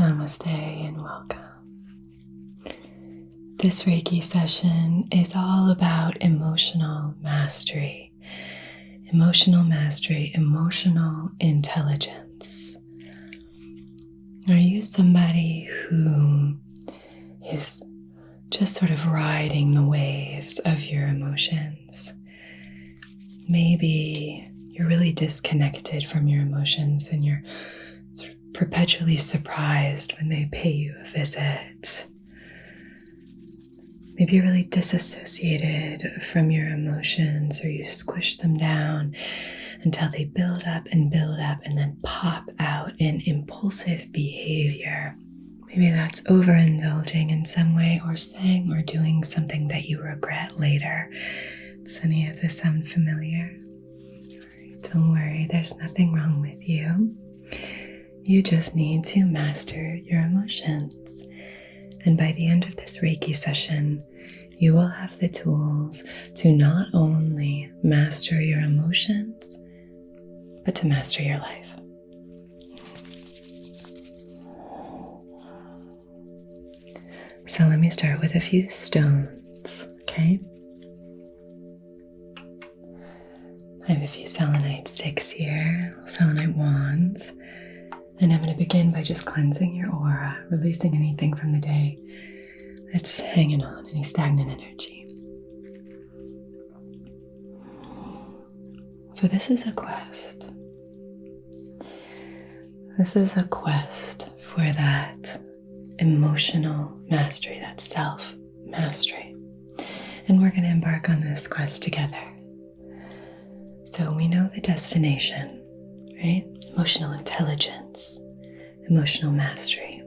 Namaste and welcome. This Reiki session is all about emotional mastery, emotional intelligence. Are you somebody who is just sort of riding the waves of your emotions? Maybe you're really disconnected from your emotions and you're sort of perpetually surprised when they pay you a visit. Maybe you're really disassociated from your emotions, or you squish them down until they build up and then pop out in impulsive behavior. Maybe that's overindulging in some way, or saying or doing something that you regret later. Does any of this sound familiar? Don't worry, there's nothing wrong with you. You just need to master your emotions. And by the end of this Reiki session, you will have the tools to not only master your emotions, but to master your life. So let me start with a few stones, okay? I have a few selenite sticks here, selenite wands, and I'm going to begin by just cleansing your aura, releasing anything from the day that's hanging on, any stagnant energy. So this is a quest. This is a quest for that emotional mastery, that self-mastery. And we're going to embark on this quest together. So we know the destination, right? Emotional intelligence, emotional mastery.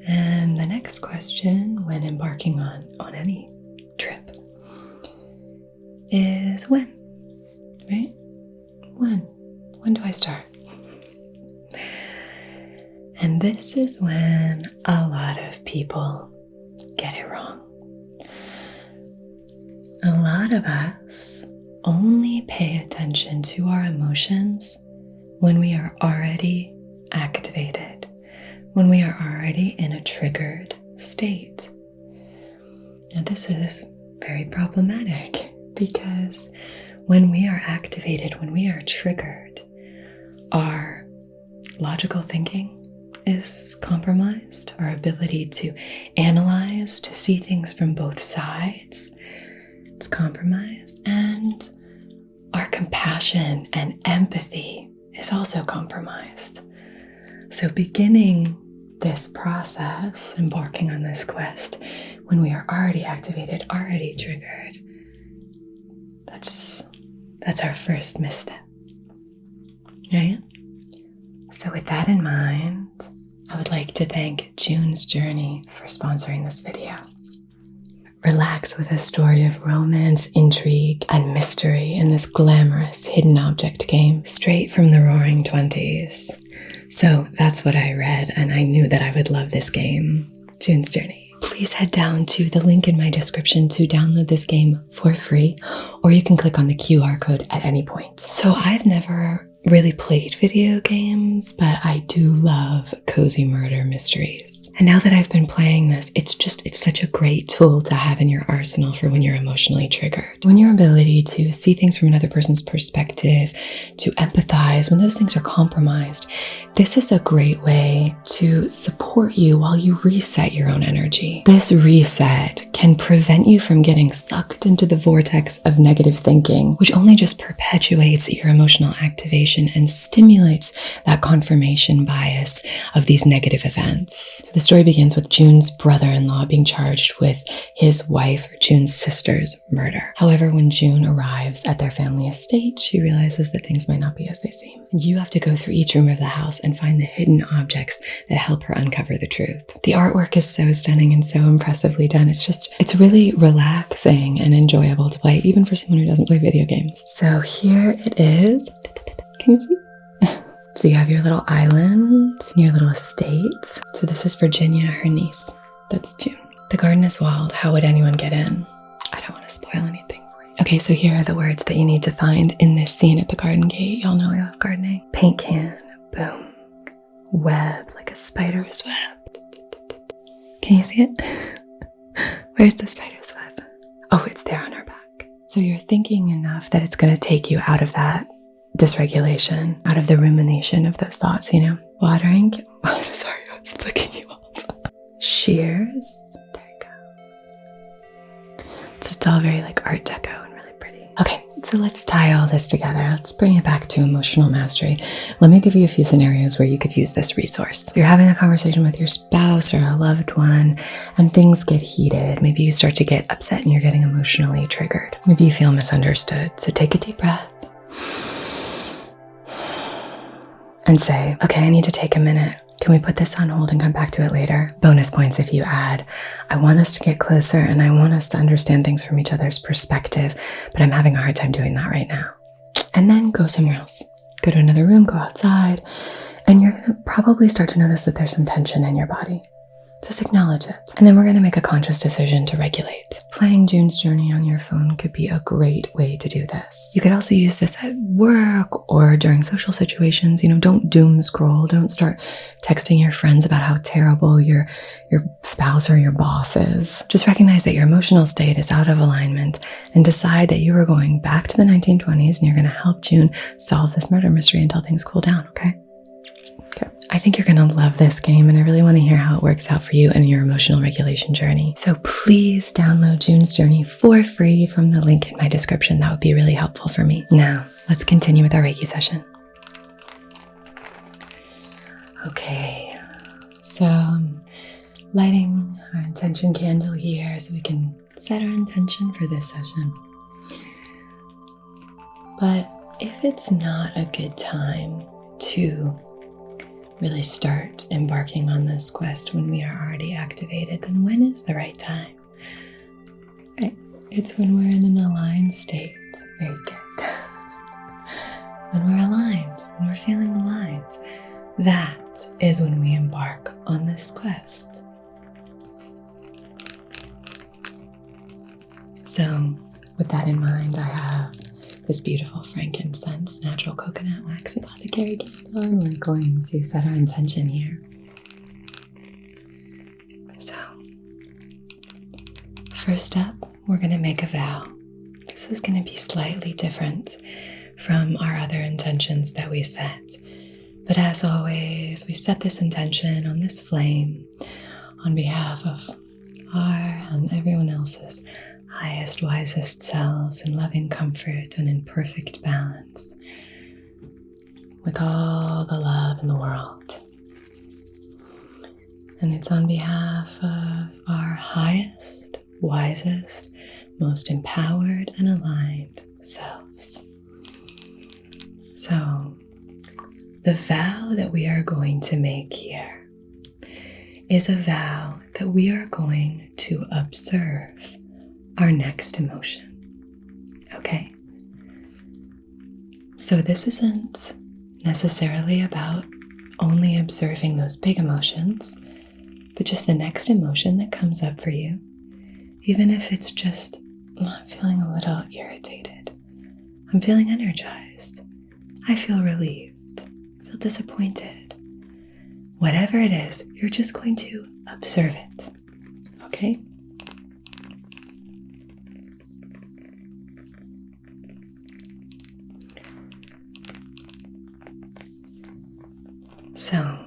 And the next question when embarking on any trip is when, right? When do I start? And this is when a lot of people get it wrong. A lot of us only pay attention to our emotions when we are already activated, when we are already in a triggered state. Now, this is very problematic because when we are activated, when we are triggered, our logical thinking is compromised, our ability to analyze, to see things from both sides, it's compromised, and our compassion and empathy is also compromised. So beginning this process, embarking on this quest, when we are already activated, already triggered, that's our first misstep, right? So with that in mind, I would like to thank June's Journey for sponsoring this video. Relax with a story of romance, intrigue, and mystery in this glamorous hidden object game straight from the Roaring 20s. So that's what I read, and I knew that I would love this game, June's Journey. Please head down to the link in my description to download this game for free, or you can click on the QR code at any point. So I've never really played video games, but I do love cozy murder mysteries. And now that I've been playing this, it's such a great tool to have in your arsenal for when you're emotionally triggered. When your ability to see things from another person's perspective, to empathize, when those things are compromised, this is a great way to support you while you reset your own energy. This reset can prevent you from getting sucked into the vortex of negative thinking, which only just perpetuates your emotional activation and stimulates that confirmation bias of these negative events. So the story begins with June's brother-in-law being charged with his wife, or June's sister's, murder. However, when June arrives at their family estate, she realizes that things might not be as they seem. And you have to go through each room of the house and find the hidden objects that help her uncover the truth. The artwork is so stunning and so impressively done. It's really relaxing and enjoyable to play, even for someone who doesn't play video games. So here it is. Can you see? So you have your little island, your little estate. So this is Virginia, her niece. That's June. The garden is wild. How would anyone get in? I don't want to spoil anything for you. Okay, so here are the words that you need to find in this scene at the garden gate. Y'all know I love gardening. Paint can, boom. Web, like a spider's web. Can you see it? Where's the spider's web? Oh, it's there on her back. So you're thinking enough that it's going to take you out of that dysregulation, out of the rumination of those thoughts, Watering. Oh, sorry, I was flicking you off. Shears. There you go. It's all very like Art Deco and really pretty. Okay, so let's tie all this together. Let's bring it back to emotional mastery. Let me give you a few scenarios where you could use this resource. You're having a conversation with your spouse or a loved one and things get heated. Maybe you start to get upset and you're getting emotionally triggered. Maybe you feel misunderstood. So take a deep breath and say, okay, I need to take a minute. Can we put this on hold and come back to it later? Bonus points if you add, I want us to get closer and I want us to understand things from each other's perspective, but I'm having a hard time doing that right now. And then go somewhere else. Go to another room, go outside, and you're gonna probably start to notice that there's some tension in your body. Just acknowledge it. And then we're gonna make a conscious decision to regulate. Playing June's Journey on your phone could be a great way to do this. You could also use this at work or during social situations. Don't doom scroll. Don't start texting your friends about how terrible your spouse or your boss is. Just recognize that your emotional state is out of alignment and decide that you are going back to the 1920s and you're gonna help June solve this murder mystery until things cool down, okay? I think you're going to love this game, and I really want to hear how it works out for you and your emotional regulation journey. So please download June's Journey for free from the link in my description. That would be really helpful for me. Now, let's continue with our Reiki session. Okay, so I'm lighting our intention candle here so we can set our intention for this session. But if it's not a good time to really start embarking on this quest when we are already activated, then when is the right time? Right? It's when we're in an aligned state. Very good. When we're aligned, when we're feeling aligned, that is when we embark on this quest. So with that in mind, I have this beautiful frankincense, natural coconut wax apothecary candle, and we're going to set our intention here. So, first up, we're going to make a vow. This is going to be slightly different from our other intentions that we set. But as always, we set this intention on this flame on behalf of our and everyone else's highest, wisest selves in loving comfort and in perfect balance with all the love in the world. And it's on behalf of our highest, wisest, most empowered and aligned selves. So, the vow that we are going to make here is a vow that we are going to observe our next emotion. Okay? So this isn't necessarily about only observing those big emotions, but just the next emotion that comes up for you, even if it's just, I'm feeling a little irritated. I'm feeling energized. I feel relieved. I feel disappointed. Whatever it is, you're just going to observe it. Okay? So,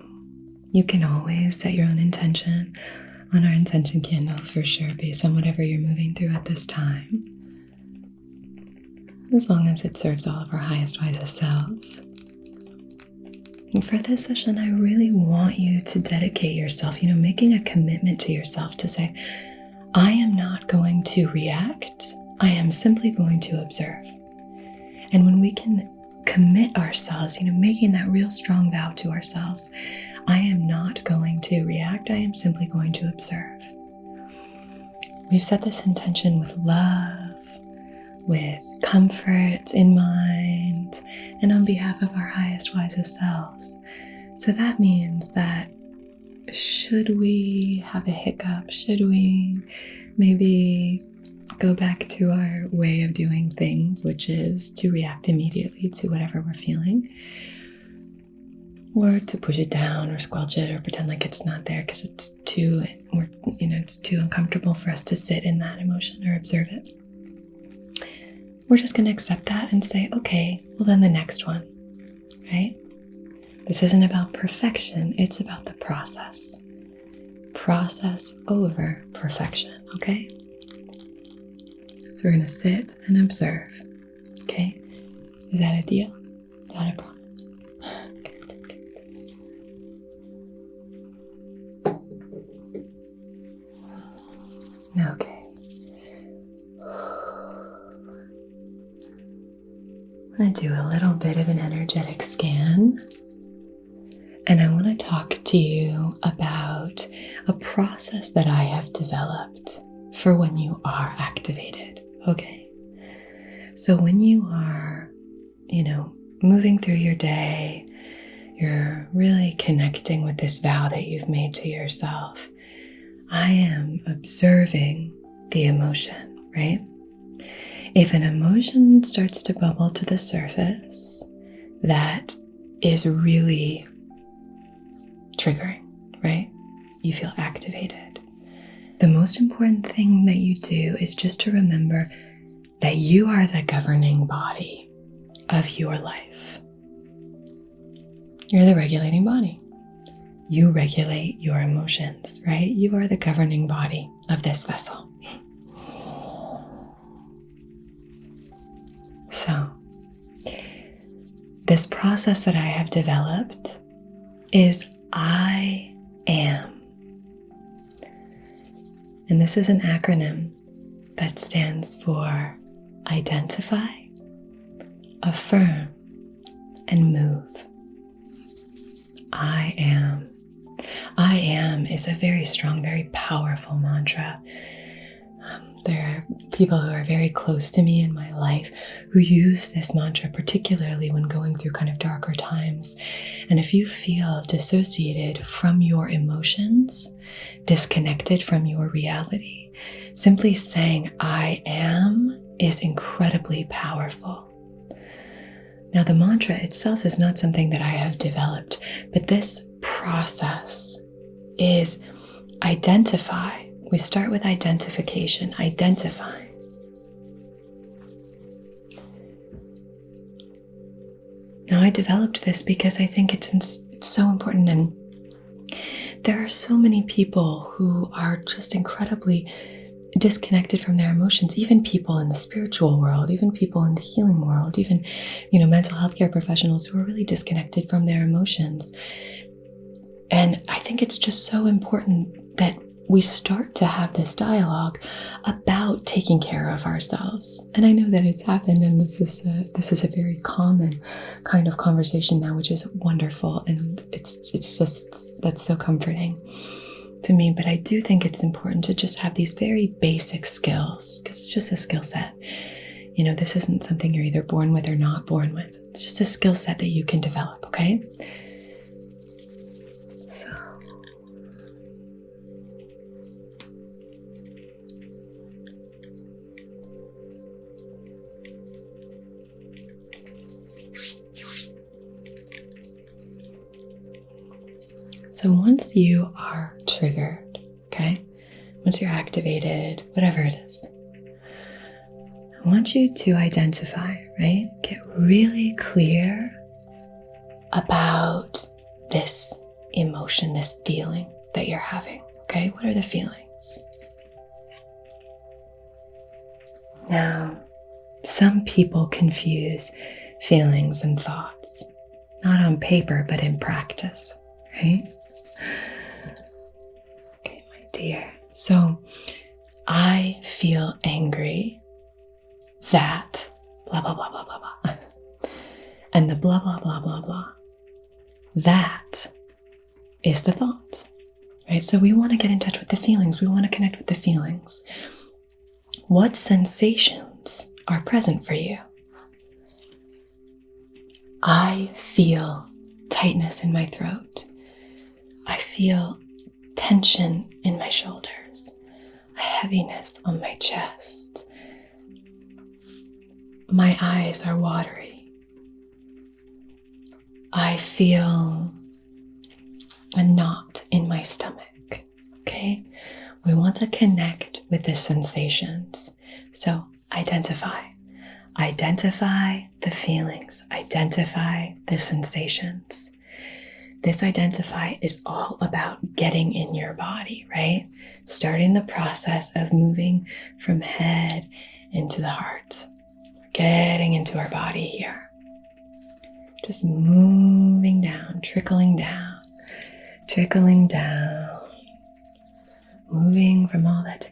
you can always set your own intention on our intention candle for sure, based on whatever you're moving through at this time, as long as it serves all of our highest, wisest selves. And for this session, I really want you to dedicate yourself, making a commitment to yourself to say, I am not going to react, I am simply going to observe. And when we can commit ourselves, making that real strong vow to ourselves, I am not going to react, I am simply going to observe. We've set this intention with love, with comfort in mind, and on behalf of our highest, wisest selves. So that means that should we have a hiccup, should we maybe go back to our way of doing things, which is to react immediately to whatever we're feeling, or to push it down or squelch it or pretend like it's not there because it's too uncomfortable for us to sit in that emotion or observe it. We're just going to accept that and say, okay, well then the next one, right? This isn't about perfection, it's about the process. Process over perfection, okay? So we're going to sit and observe, okay? Is that a deal? Is that a problem? Okay. I'm going to do a little bit of an energetic scan, and I want to talk to you about a process that I have developed for when you are activated, okay? So when you are, moving through your day, you're really connecting with this vow that you've made to yourself. I am observing the emotion, right? If an emotion starts to bubble to the surface, that is really triggering, right? You feel activated. The most important thing that you do is just to remember that you are the governing body of your life. You're the regulating body. You regulate your emotions, right? You are the governing body of this vessel. So, this process that I have developed is I am. And this is an acronym that stands for identify, affirm, and move. I am. I am is a very strong, very powerful mantra. There are people who are very close to me in my life who use this mantra, particularly when going through kind of darker times. And if you feel dissociated from your emotions, disconnected from your reality, simply saying I am is incredibly powerful. Now, the mantra itself is not something that I have developed, but this process is identify. We start with identification, identify. Now, I developed this because I think it's so important, and there are so many people who are just incredibly disconnected from their emotions, even people in the spiritual world, even people in the healing world, even, mental health care professionals who are really disconnected from their emotions. And I think it's just so important that we start to have this dialogue about taking care of ourselves. And I know that it's happened, and this is a very common kind of conversation now, which is wonderful, and it's just, that's so comforting to me. But I do think it's important to just have these very basic skills, because it's just a skill set. This isn't something you're either born with or not born with. It's just a skill set that you can develop, okay? So once you are triggered, okay, once you're activated, whatever it is, I want you to identify, right? Get really clear about this emotion, this feeling that you're having, okay? What are the feelings? Now, some people confuse feelings and thoughts, not on paper, but in practice, right? Okay, my dear. So I feel angry that blah, blah, blah, blah, blah, blah. And the blah, blah, blah, blah, blah. That is the thought, right? So we want to get in touch with the feelings. We want to connect with the feelings. What sensations are present for you? I feel tightness in my throat. I feel tension in my shoulders, a heaviness on my chest. My eyes are watery. I feel a knot in my stomach. Okay? We want to connect with the sensations. So identify. Identify the feelings. Identify the sensations. This identify is all about getting in your body, right? Starting the process of moving from head into the heart. Getting into our body here. Just moving down, trickling down, moving from all that.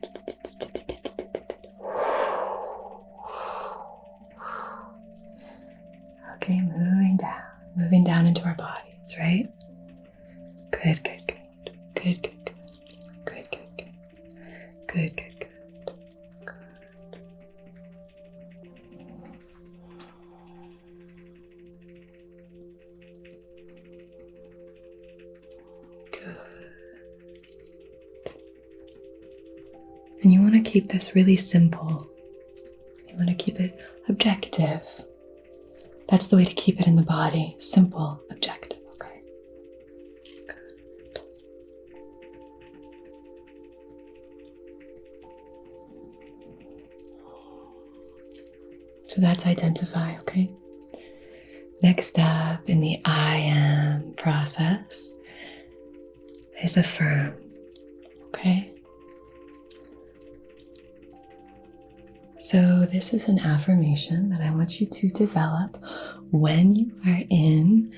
Okay, moving down into our bodies, right? Good. And you want to keep this really simple. You want to keep it objective. That's the way to keep it in the body. Simple, objective, okay? Good. So that's identify, okay? Next up in the I am process is affirm, okay? So this is an affirmation that I want you to develop when you are in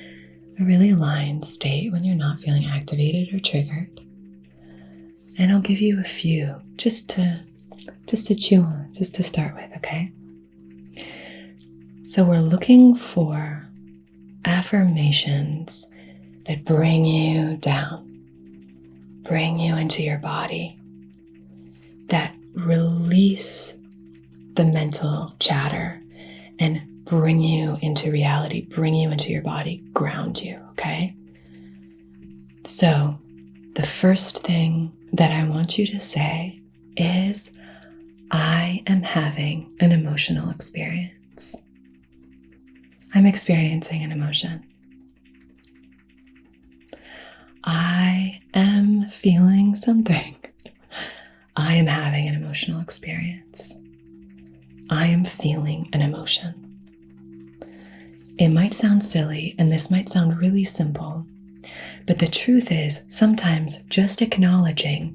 a really aligned state, when you're not feeling activated or triggered. And I'll give you a few just to chew on, just to start with, okay? So we're looking for affirmations that bring you down, bring you into your body, that release the mental chatter and bring you into reality, bring you into your body, ground you, okay? So the first thing that I want you to say is, I am having an emotional experience. I'm experiencing an emotion. I am feeling something. I am having an emotional experience. I am feeling an emotion. It might sound silly, and this might sound really simple, but the truth is, sometimes just acknowledging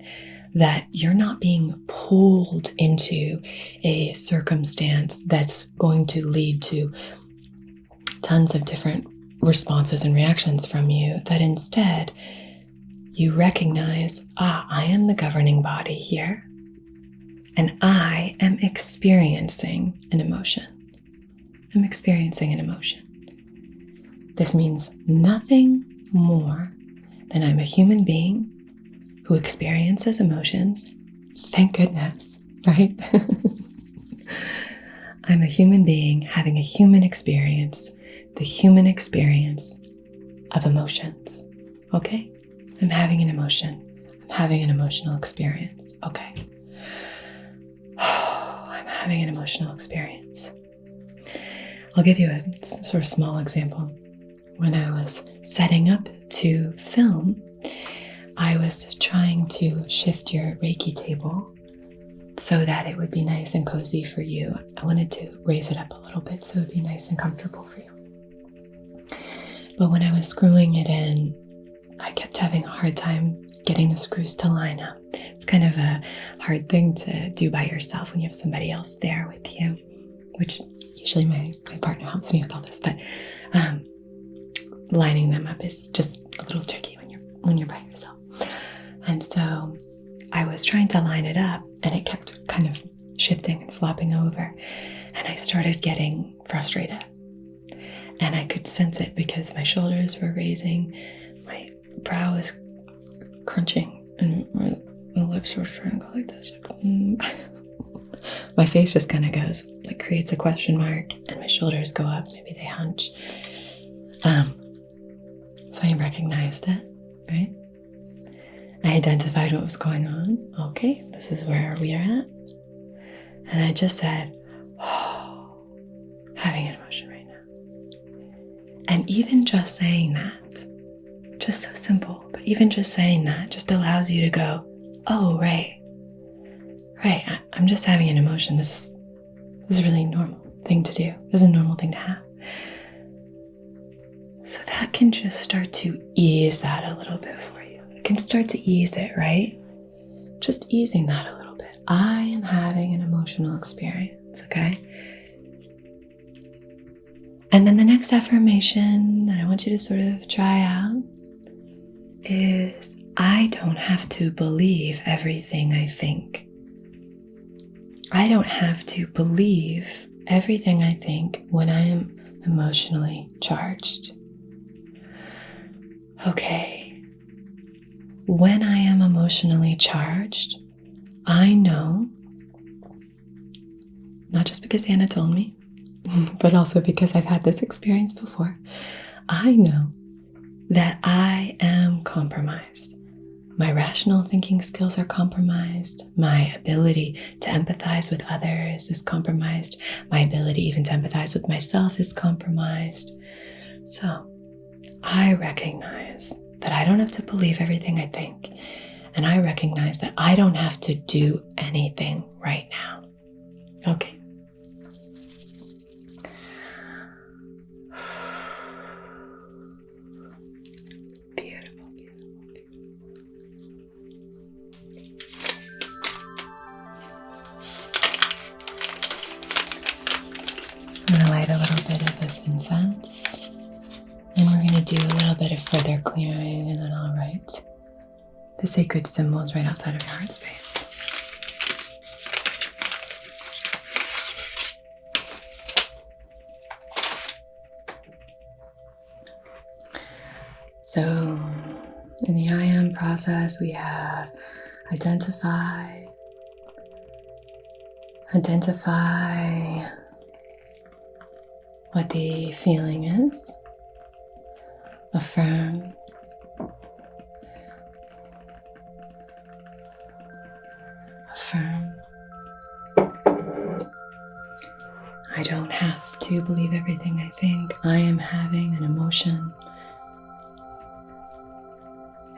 that you're not being pulled into a circumstance that's going to lead to tons of different responses and reactions from you, that instead you recognize, I am the governing body here. And I am experiencing an emotion. I'm experiencing an emotion. This means nothing more than I'm a human being who experiences emotions. Thank goodness, right? I'm a human being having a human experience, the human experience of emotions. Okay? I'm having an emotion. I'm having an emotional experience. Okay. I'm having an emotional experience. I'll give you a sort of small example. When I was setting up to film, I was trying to shift your Reiki table so that it would be nice and cozy for you. I wanted to raise it up a little bit so it would be nice and comfortable for you. But when I was screwing it in, I kept having a hard time getting the screws to line up. It's kind of a hard thing to do by yourself when you have somebody else there with you, which usually my partner helps me with all this, but lining them up is just a little tricky when you're by yourself. And so I was trying to line it up, and it kept kind of shifting and flopping over, and I started getting frustrated. And I could sense it because my shoulders were raising, my brow was crunching, and my lips were trying to go like this. My face just kind of goes, like creates a question mark, and my shoulders go up, maybe they hunch. So I recognized it, right? I identified what was going on. Okay, this is where we are at. And I just said, having an emotion right now. And even just saying that, just so simple, but even just saying that just allows you to go, oh, right, I'm just having an emotion. This is a really normal thing to do. This is a normal thing to have. So that can just start to ease that a little bit for you. It can start to ease it, right? Just easing that a little bit. I am having an emotional experience, okay? And then the next affirmation that I want you to sort of try out is, I don't have to believe everything I think. I don't have to believe everything I think when I am emotionally charged. Okay, when I am emotionally charged, I know, not just because Anna told me, but also because I've had this experience before, I know that I am compromised. My rational thinking skills are compromised. My ability to empathize with others is compromised. My ability even to empathize with myself is compromised. So I recognize that I don't have to believe everything I think. And I recognize that I don't have to do anything right now. Okay. Beautiful, beautiful, beautiful. I'm going to light a little bit of this incense. And we're going to do a little bit of further clearing, and then I'll write the sacred symbols right outside of your heart space. So in the I am process, we have identify what the feeling is. Affirm. Affirm. I don't have to believe everything I think. I am having an emotion.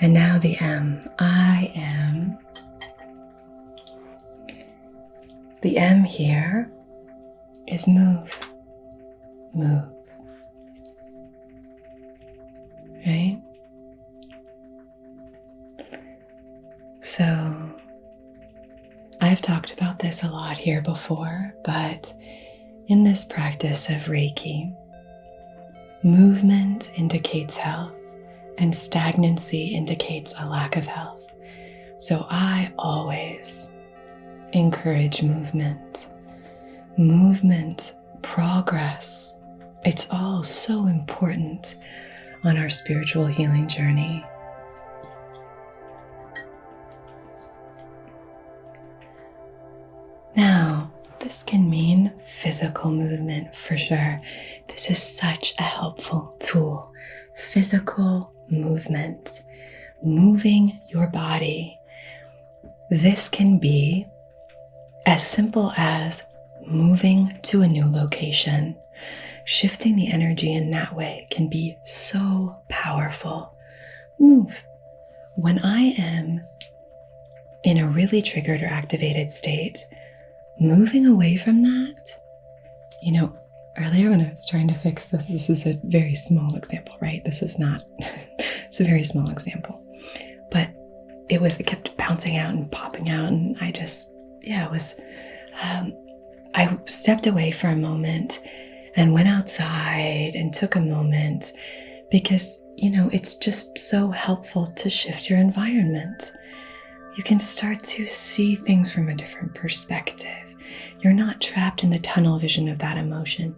And now the M. I am. The M here is move. Move. Right? So I've talked about this a lot here before, but in this practice of Reiki, movement indicates health and stagnancy indicates a lack of health. So I always encourage movement. Movement, progress. It's all so important on our spiritual healing journey. Now, this can mean physical movement for sure. This is such a helpful tool. Physical movement, moving your body. This can be as simple as moving to a new location. Shifting the energy in that way can be so powerful. Move. When I am in a really triggered or activated state, moving away from that, earlier when I was trying to fix this is a very small example, right? This is not, it's a very small example, but it kept bouncing out and popping out. And I stepped away for a moment and went outside and took a moment because, it's just so helpful to shift your environment. You can start to see things from a different perspective. You're not trapped in the tunnel vision of that emotion.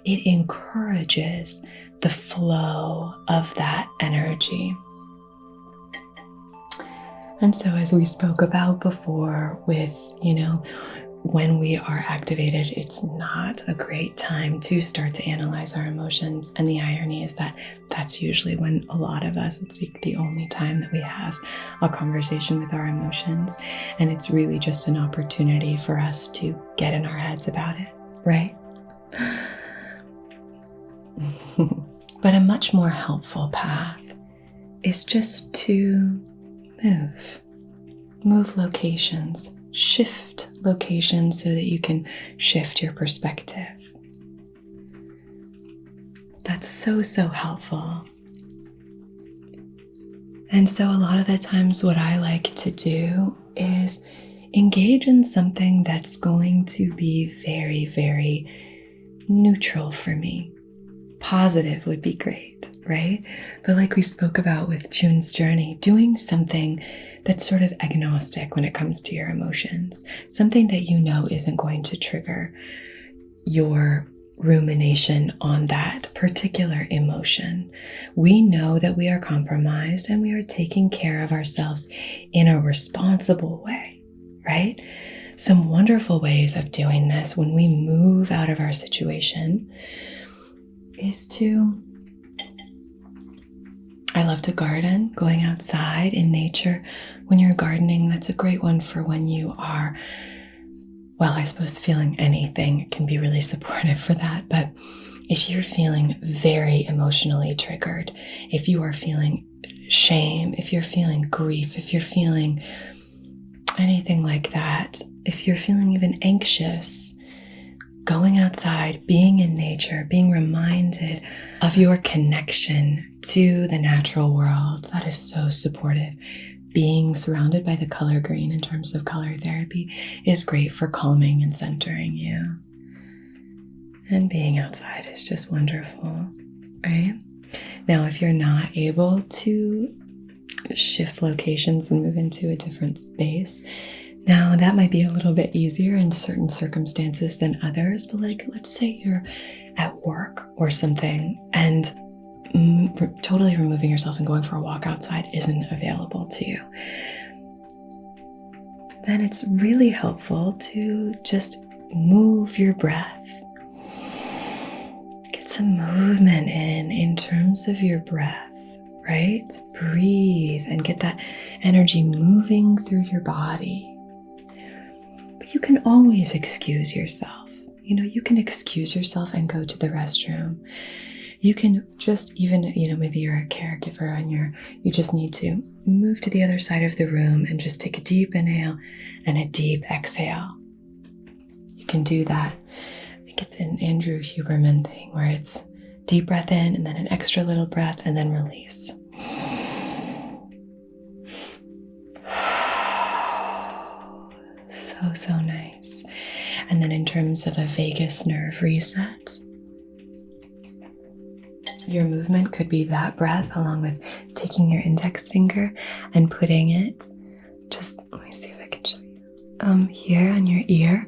It encourages the flow of that energy. And so as we spoke about before with, when we are activated, it's not a great time to start to analyze our emotions. And the irony is that that's usually when a lot of us, it's like the only time that we have a conversation with our emotions. And it's really just an opportunity for us to get in our heads about it, right? But a much more helpful path is just to move locations, shift locations so that you can shift your perspective. That's so helpful. And so a lot of the times what I like to do is engage in something that's going to be very neutral for me. Positive would be great, right? But like we spoke about with June's journey, doing something that's sort of agnostic when it comes to your emotions, something that you know isn't going to trigger your rumination on that particular emotion. We know that we are compromised and we are taking care of ourselves in a responsible way, right? Some wonderful ways of doing this when we move out of our situation is I love to garden, going outside in nature. When you're gardening, that's a great one for when you are, well, I suppose feeling anything can be really supportive for that. But if you're feeling very emotionally triggered, if you are feeling shame, if you're feeling grief, if you're feeling anything like that, if you're feeling even anxious, going outside, being in nature, being reminded of your connection to the natural world, that is so supportive. Being surrounded by the color green in terms of color therapy is great for calming and centering you. And being outside is just wonderful, right? Now, if you're not able to shift locations and move into a different space, now that might be a little bit easier in certain circumstances than others, but like, let's say you're at work or something and totally removing yourself and going for a walk outside isn't available to you. Then it's really helpful to just move your breath. Get some movement in terms of your breath, right? Breathe and get that energy moving through your body. But you can always excuse yourself. You can excuse yourself and go to the restroom. You can just even, maybe you're a caregiver and you just need to move to the other side of the room and just take a deep inhale and a deep exhale. You can do that. I think it's an Andrew Huberman thing where it's deep breath in and then an extra little breath and then release. So nice. And then in terms of a vagus nerve reset, your movement could be that breath along with taking your index finger and putting it, just let me see if I can show you, here on your ear,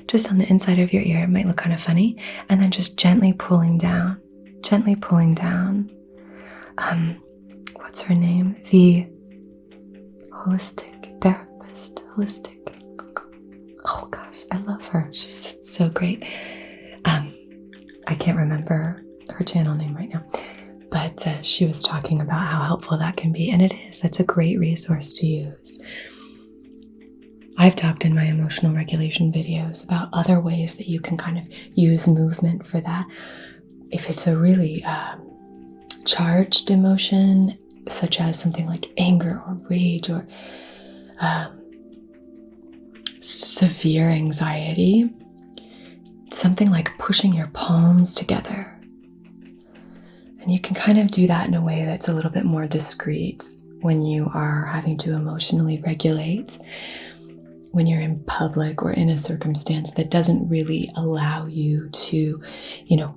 just on the inside of your ear. It might look kind of funny. And then just gently pulling down. What's her name? The holistic therapist. Oh gosh, I love her. She's so great. I can't remember her channel name right now, but she was talking about how helpful that can be, and it is. It's a great resource to use. I've talked in my emotional regulation videos about other ways that you can kind of use movement for that. If it's a really charged emotion, such as something like anger or rage or severe anxiety, something like pushing your palms together. And you can kind of do that in a way that's a little bit more discreet when you are having to emotionally regulate, when you're in public or in a circumstance that doesn't really allow you to,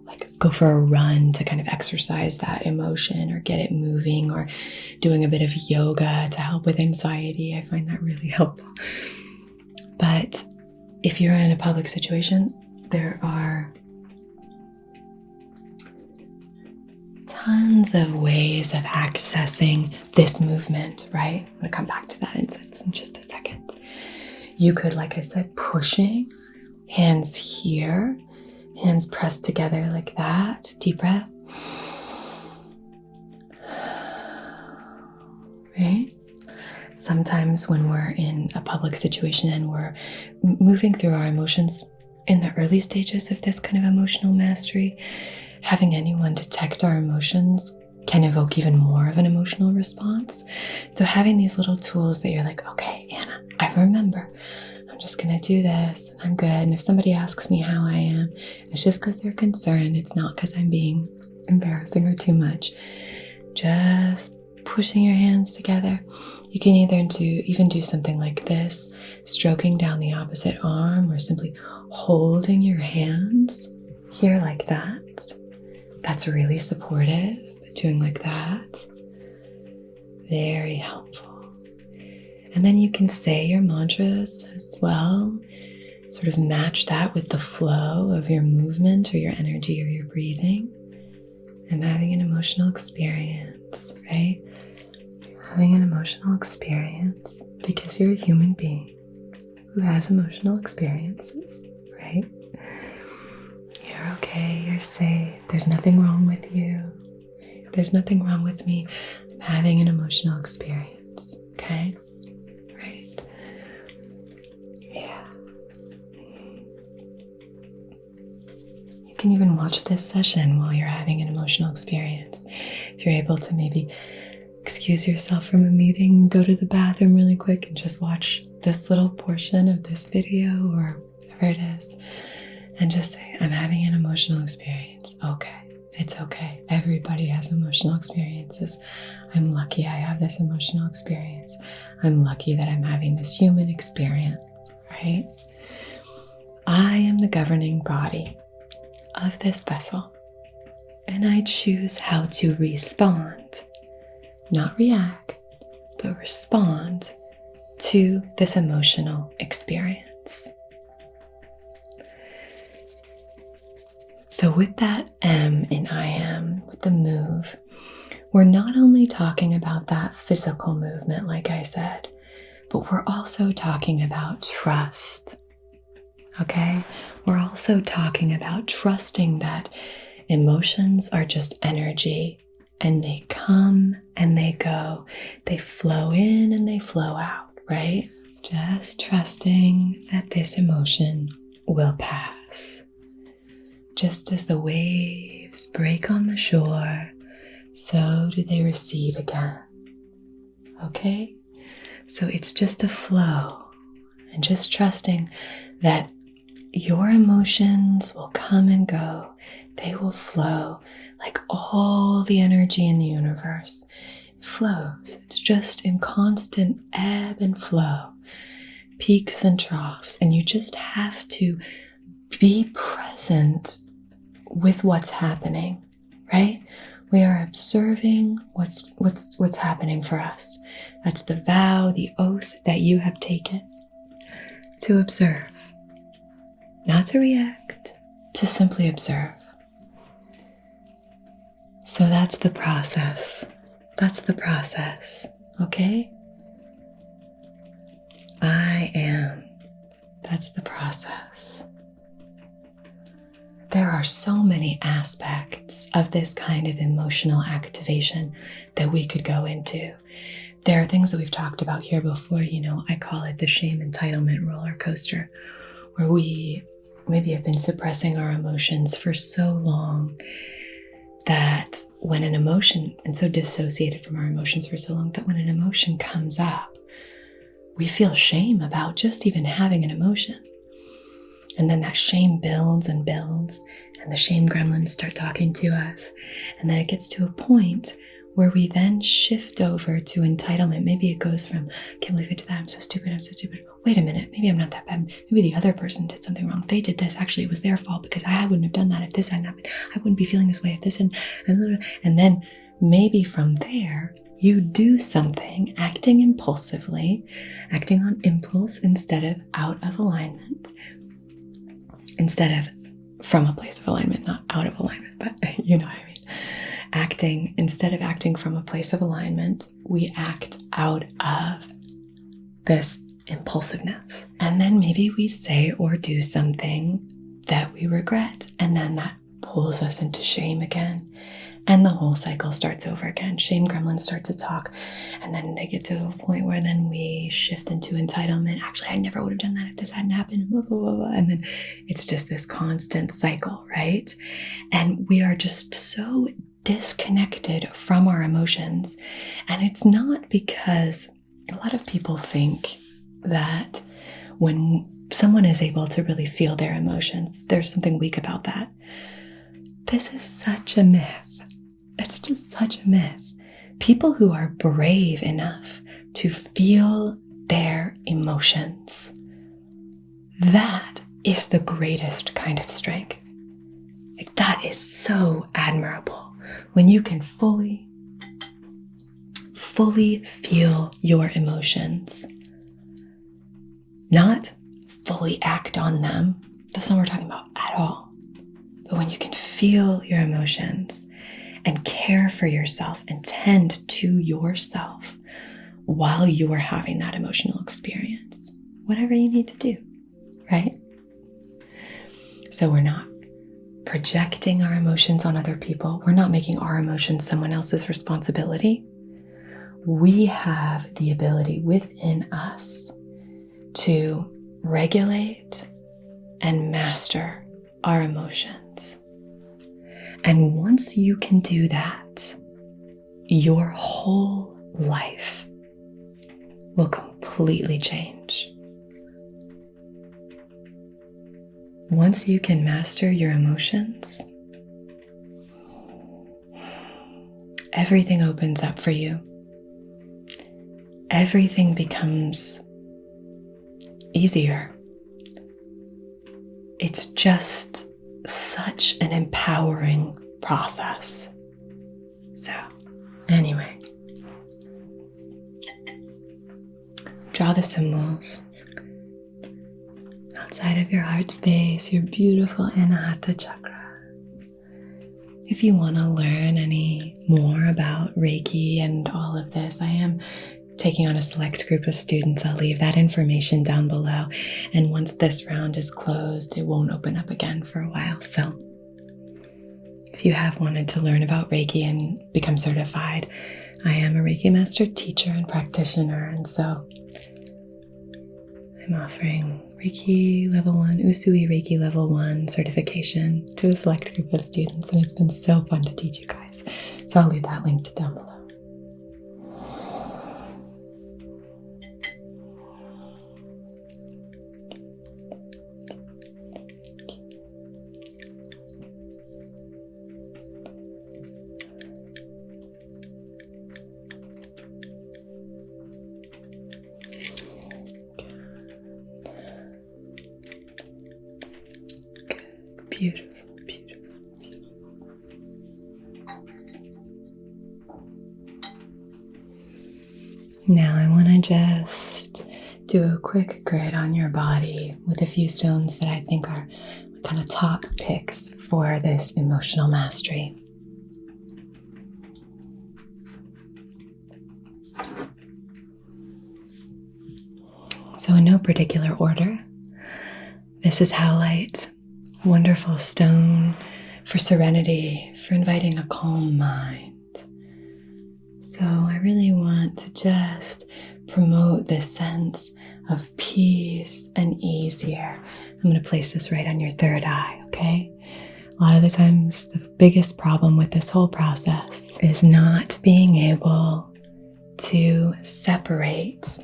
like go for a run to kind of exercise that emotion or get it moving, or doing a bit of yoga to help with anxiety. I find that really helpful. But if you're in a public situation, there are tons of ways of accessing this movement, right? I'm going to come back to that in just a second. You could, like I said, pushing, hands here, hands pressed together like that. Deep breath. Right? Sometimes when we're in a public situation and we're moving through our emotions in the early stages of this kind of emotional mastery, having anyone detect our emotions can evoke even more of an emotional response. So having these little tools that you're like, okay, Anna, I remember. I'm just going to do this. I'm good. And if somebody asks me how I am, it's just because they're concerned. It's not because I'm being embarrassing or too much. Just pushing your hands together. You can either even do something like this, stroking down the opposite arm, or simply holding your hands here like that. That's really supportive. Doing like that. Very helpful. And then you can say your mantras as well. Sort of match that with the flow of your movement or your energy or your breathing. I'm having an emotional experience, right? You're having an emotional experience because you're a human being who has emotional experiences, right? You're okay, you're safe, there's nothing wrong with you. There's nothing wrong with me. I'm having an emotional experience, okay? Right? Yeah. You can even watch this session while you're having an emotional experience. If you're able to maybe excuse yourself from a meeting, go to the bathroom really quick and just watch this little portion of this video or whatever it is, and just say, I'm having an emotional experience. Okay. It's okay. Everybody has emotional experiences. I'm lucky I have this emotional experience. I'm lucky that I'm having this human experience, right? I am the governing body of this vessel, and I choose how to respond, not react, but respond to this emotional experience. So with that M in I am, with the move, we're not only talking about that physical movement, like I said, but we're also talking about trust, okay? We're also talking about trusting that emotions are just energy and they come and they go. They flow in and they flow out, right? Just trusting that this emotion will pass. Just as the waves break on the shore, so do they recede again. Okay? So it's just a flow, and just trusting that your emotions will come and go. They will flow like all the energy in the universe. It flows. It's just in constant ebb and flow, peaks and troughs, and you just have to be present with what's happening, right? We are observing what's happening for us. That's the vow, the oath that you have taken to observe, not to react, to simply observe. So that's the process. That's the process, okay? I am. That's the process. There are so many aspects of this kind of emotional activation that we could go into. There are things that we've talked about here before, I call it the shame entitlement roller coaster, where we maybe have been suppressing our emotions for so long that when an emotion, and so dissociated from our emotions for so long, that when an emotion comes up, we feel shame about just even having an emotion. And then that shame builds and builds, and the shame gremlins start talking to us. And then it gets to a point where we then shift over to entitlement. Maybe it goes from, I can't believe I did that, I'm so stupid. Wait a minute, maybe I'm not that bad. Maybe the other person did something wrong. They did this. Actually, it was their fault because I wouldn't have done that if this hadn't happened. I wouldn't be feeling this way if this hadn't. And then maybe from there, you do something, acting impulsively, acting on impulse instead of out of alignment. Instead of from a place of alignment, not out of alignment, but you know what I mean. Instead of acting from a place of alignment, we act out of this impulsiveness. And then maybe we say or do something that we regret, and then that pulls us into shame again. And the whole cycle starts over again. Shame gremlins start to talk, and then they get to a point where then we shift into entitlement. Actually, I never would have done that if this hadn't happened, blah, blah, blah, blah. And then it's just this constant cycle, right? And we are just so disconnected from our emotions. And it's not because a lot of people think that when someone is able to really feel their emotions, there's something weak about that. This is such a myth. It's just such a myth. People who are brave enough to feel their emotions, that is the greatest kind of strength. Like, that is so admirable when you can fully feel your emotions, not fully act on them. That's not what we're talking about at all. But when you can feel your emotions and care for yourself and tend to yourself while you are having that emotional experience, whatever you need to do, right? So we're not projecting our emotions on other people. We're not making our emotions someone else's responsibility. We have the ability within us to regulate and master our emotions. And once you can do that, your whole life will completely change. Once you can master your emotions, everything opens up for you. Everything becomes easier. It's just such an empowering process. So, anyway, draw the symbols outside of your heart space, your beautiful Anahata chakra. If you want to learn any more about Reiki and all of this, I am taking on a select group of students. I'll leave that information down below. And once this round is closed, it won't open up again for a while. So if you have wanted to learn about Reiki and become certified, I am a Reiki master teacher and practitioner. And so I'm offering Reiki Level 1, Usui Reiki Level 1 certification to a select group of students. And it's been so fun to teach you guys. So I'll leave that linked down below. Beautiful, beautiful, beautiful. Now I want to just do a quick grid on your body with a few stones that I think are kind of top picks for this emotional mastery. So in no particular order, this is howlite. Wonderful stone for serenity, for inviting a calm mind. So I really want to just promote this sense of peace and ease here. I'm going to place this right on your third eye, okay? A lot of the times, the biggest problem with this whole process is not being able to separate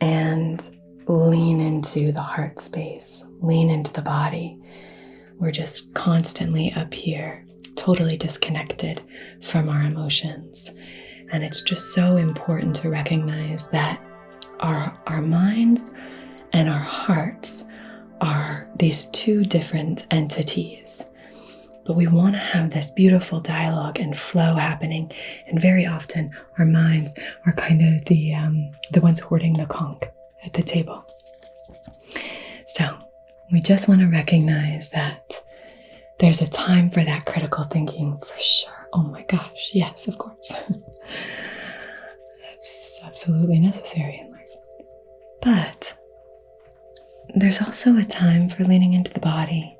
and lean into the heart space, lean into the body. We're just constantly up here, totally disconnected from our emotions. And it's just so important to recognize that our minds and our hearts are these two different entities. But we want to have this beautiful dialogue and flow happening. And very often our minds are kind of the ones hoarding the conch at the table. So we just want to recognize that there's a time for that critical thinking for sure. Oh my gosh, yes, of course. That's absolutely necessary in life. But there's also a time for leaning into the body,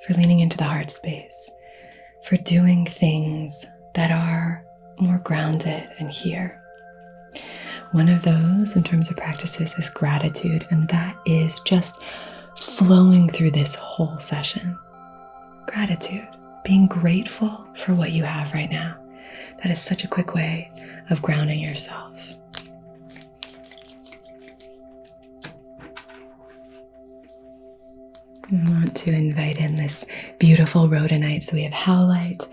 for leaning into the heart space, for doing things that are more grounded and here. One of those in terms of practices is gratitude, and that is just flowing through this whole session. Gratitude. being grateful for what you have right now. That is such a quick way of grounding yourself. I want to invite in this beautiful rhodonite. So we have howlite.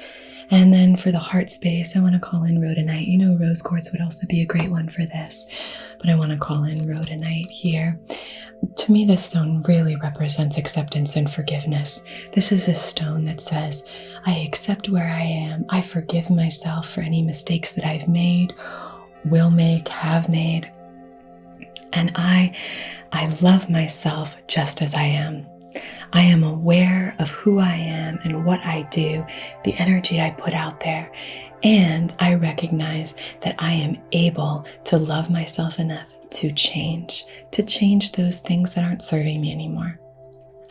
And then for the heart space, I want to call in rhodonite. You know, rose quartz would also be a great one for this, but I want to call in rhodonite here. To me, this stone really represents acceptance and forgiveness. This is a stone that says, I accept where I am. I forgive myself for any mistakes that I've made, will make, have made. And I love myself just as I am. I am aware of who I am and what I do, the energy I put out there, and I recognize that I am able to love myself enough to change those things that aren't serving me anymore.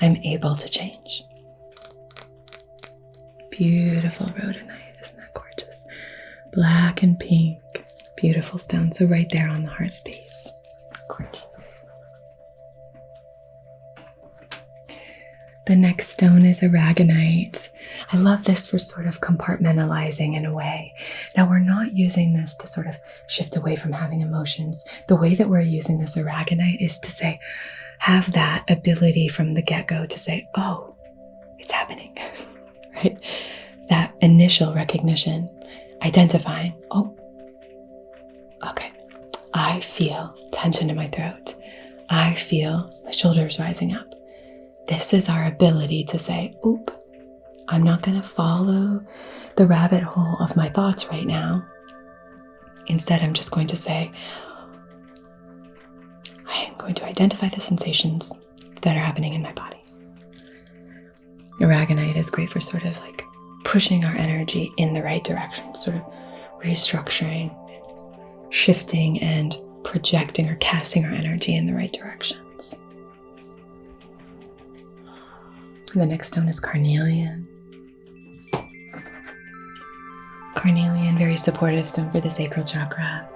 I'm able to change. Beautiful rhodonite, isn't that gorgeous? Black and pink, beautiful stone. So right there on the heart space, gorgeous. The next stone is aragonite. I love this for sort of compartmentalizing in a way. Now, we're not using this to sort of shift away from having emotions. The way that we're using this aragonite is to say, have that ability from the get-go to say, oh, it's happening, right? That initial recognition, identifying, oh, okay, I feel tension in my throat. I feel my shoulders rising up. This is our ability to say, oop, I'm not going to follow the rabbit hole of my thoughts right now. Instead, I'm just going to say, I am going to identify the sensations that are happening in my body. Aragonite is great for sort of like pushing our energy in the right direction, sort of restructuring, shifting, and projecting or casting our energy in the right directions. The next stone is carnelian. Carnelian, very supportive stone for the sacral chakra.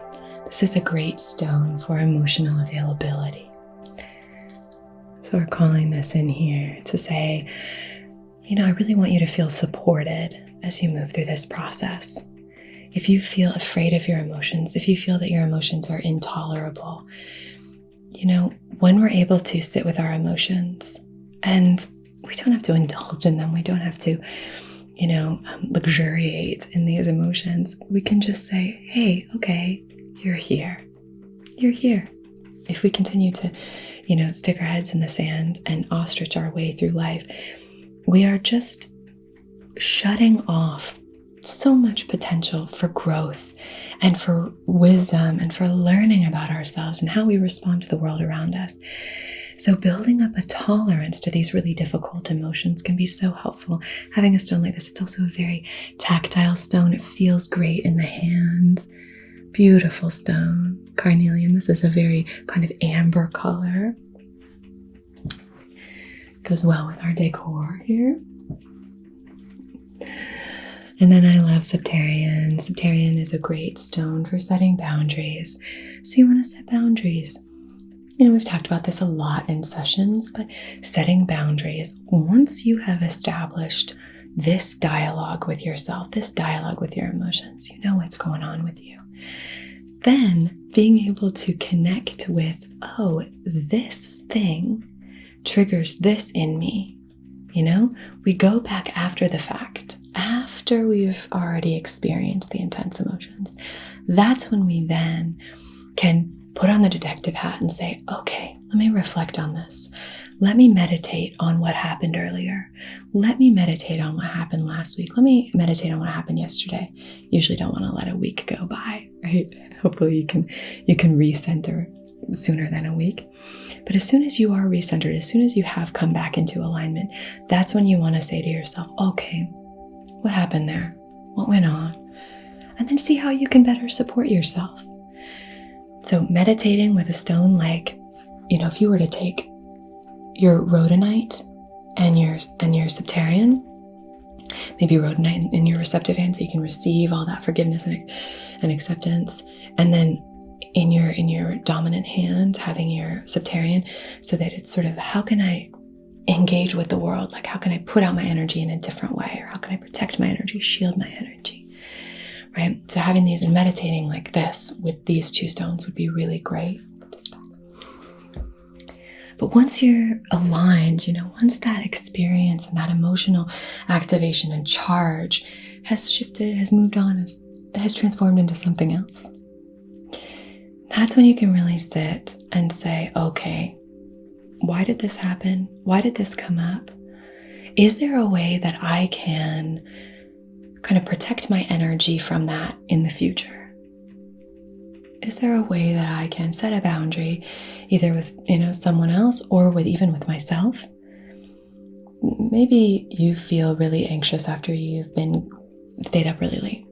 This is a great stone for emotional availability. So we're calling this in here to say, you know, I really want you to feel supported as you move through this process. If you feel afraid of your emotions, if you feel that your emotions are intolerable, you know, when we're able to sit with our emotions, and we don't have to indulge in them, we don't have to, you know, luxuriate in these emotions. We can just say, hey, okay, you're here. You're here. If we continue to, you know, stick our heads in the sand and ostrich our way through life, we are just shutting off so much potential for growth and for wisdom and for learning about ourselves and how we respond to the world around us. So building up a tolerance to these really difficult emotions can be so helpful. Having a stone like this, it's also a very tactile stone. It feels great in the hands. Beautiful stone. Carnelian, this is a very kind of amber color. Goes well with our decor here. And then I love Septarian. Septarian is a great stone for setting boundaries. So you want to set boundaries. You know, we've talked about this a lot in sessions, but setting boundaries, once you have established this dialogue with yourself, this dialogue with your emotions, you know what's going on with you. Then being able to connect with, oh, this thing triggers this in me. You know, we go back after the fact, after we've already experienced the intense emotions. That's when we then can put on the detective hat and say, okay, let me reflect on this. Let me meditate on what happened earlier. Let me meditate on what happened last week. Let me meditate on what happened yesterday. Usually don't want to let a week go by, right? Hopefully you can recenter sooner than a week. But as soon as you are recentered, as soon as you have come back into alignment, that's when you want to say to yourself, okay, what happened there? What went on? And then see how you can better support yourself. So meditating with a stone like, you know, if you were to take your rhodonite and your Septarian, maybe rhodonite in your receptive hand so you can receive all that forgiveness and acceptance, and then in your dominant hand having your Septarian, so that it's sort of, how can I engage with the world? Like, how can I put out my energy in a different way? Or how can I protect my energy, shield my energy, right? So having these and meditating like this with these two stones would be really great. But once you're aligned, once that experience and that emotional activation and charge has shifted, has moved on, has transformed into something else, that's when you can really sit and say, okay, why did this happen? Why did this come up? Is there a way that I can kind of protect my energy from that in the future? Is there a way that I can set a boundary either with, someone else or even with myself? Maybe you feel really anxious after you've stayed up really late.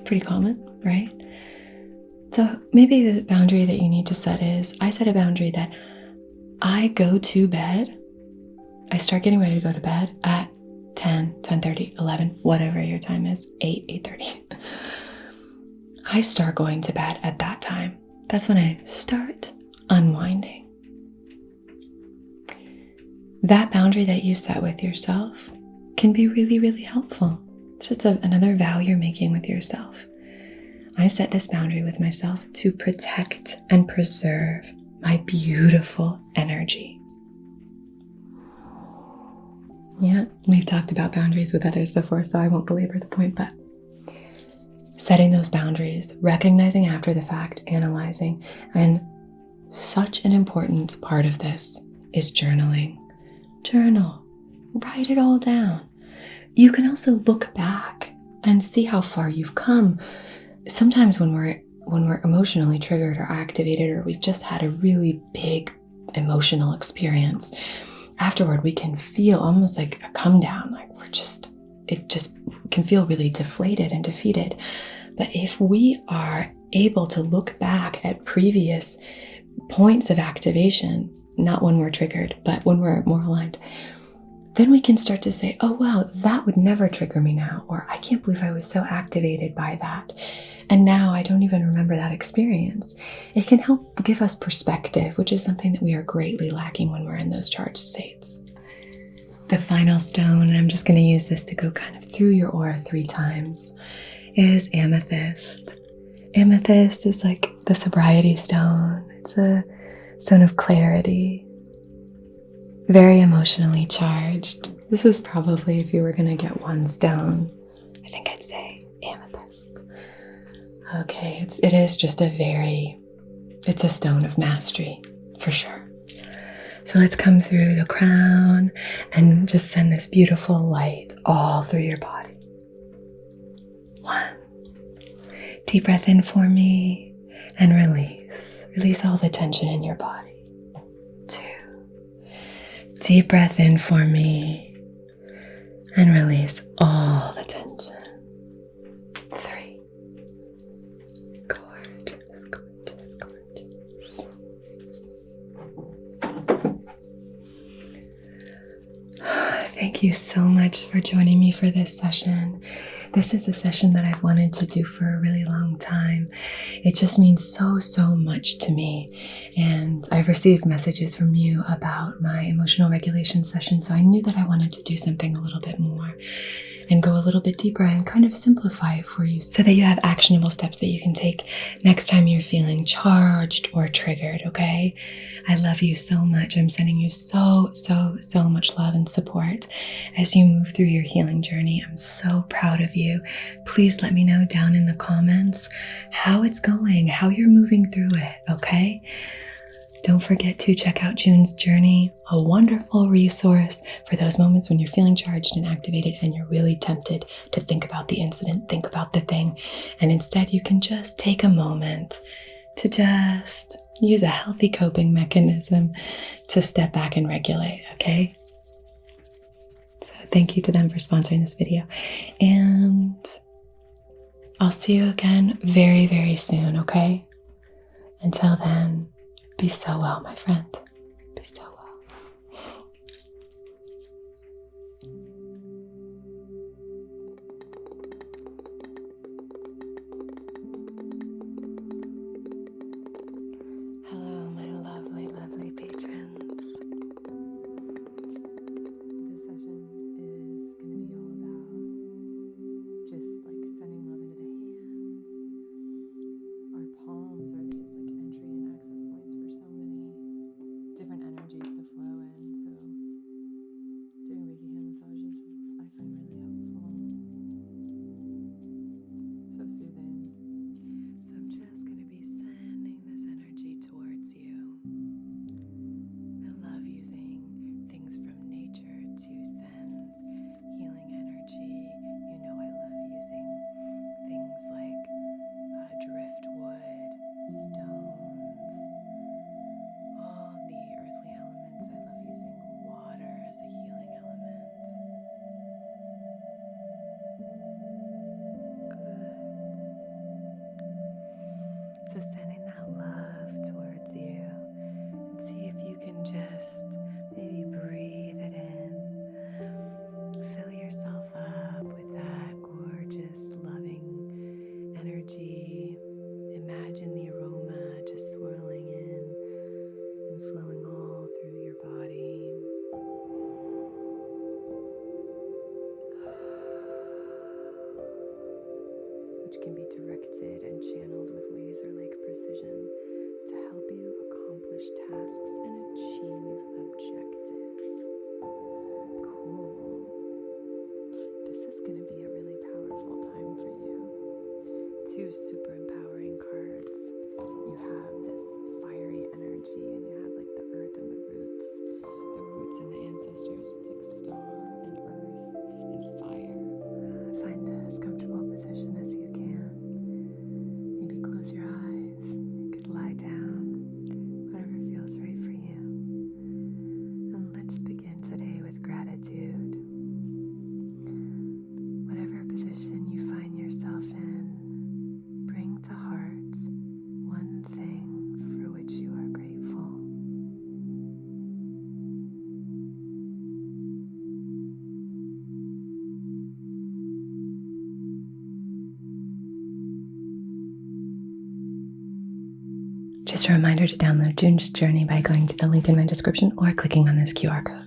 Pretty common, right? So maybe the boundary that you need to set is, I set a boundary that I go to bed, I start getting ready to go to bed at 10, 10:30, 11, whatever your time is, 8, 8:30. I start going to bed at that time. That's when I start unwinding. That boundary that you set with yourself can be really, really helpful. It's just another vow you're making with yourself. I set this boundary with myself to protect and preserve my beautiful energy. Yeah, we've talked about boundaries with others before, so I won't belabor the point, but setting those boundaries, recognizing after the fact, analyzing, and such an important part of this is journaling. Journal, write it all down. You can also look back and see how far you've come. Sometimes when we're emotionally triggered or activated, or we've just had a really big emotional experience, afterward we can feel almost like a come down, like it just can feel really deflated and defeated. But if we are able to look back at previous points of activation, not when we're triggered, but when we're more aligned, then we can start to say, oh wow, that would never trigger me now, or I can't believe I was so activated by that, and now I don't even remember that experience. It can help give us perspective, which is something that we are greatly lacking when we're in those charged states. The final stone, and I'm just going to use this to go kind of through your aura 3 times, is amethyst. Amethyst is like the sobriety stone. It's a stone of clarity, very emotionally charged. This is probably, if you were going to get one stone, I think I'd say amethyst. Okay, it is just it's a stone of mastery, for sure. So let's come through the crown and just send this beautiful light all through your body. 1. Deep breath in for me and release. Release all the tension in your body. 2. Deep breath in for me and release all the tension. 3. Gorgeous, gorgeous, gorgeous. Thank you so much for joining me for this session. This is a session that I've wanted to do for a really long time. It just means so, so much to me. And I've received messages from you about my emotional regulation session, so I knew that I wanted to do something a little bit more and go a little bit deeper and kind of simplify it for you so that you have actionable steps that you can take next time you're feeling charged or triggered, okay? I love you so much. I'm sending you so, so, so much love and support as you move through your healing journey. I'm so proud of you. Please let me know down in the comments how it's going, how you're moving through it, okay? Don't forget to check out June's Journey, a wonderful resource for those moments when you're feeling charged and activated and you're really tempted to think about the incident, think about the thing, and instead you can just take a moment to just use a healthy coping mechanism to step back and regulate, okay? So thank you to them for sponsoring this video. And I'll see you again very, very soon, okay? Until then, be so well, my friend. Be so well. Hello, my lovely, lovely patrons. So sending that love towards you, and see if you can just maybe breathe it in. Fill yourself up with that gorgeous, loving energy. Imagine the aroma just swirling in and flowing all through your body. Which can be directed and channeled with laser-like precision to help you accomplish tasks and achieve objectives. Cool. This is going to be a really powerful time for you. 2 super empowering cards. You have this fiery energy, and you have like the earth and the roots and the ancestors. It's like star and earth and fire. Find as comfortable a position as you can. Maybe close your eyes. You could lie down, whatever feels right for you. And let's begin today with gratitude. Whatever position you find yourself in, bring to heart one thing for which you are grateful. Just a reminder to download June's journey by going to the link in my description or clicking on this QR code.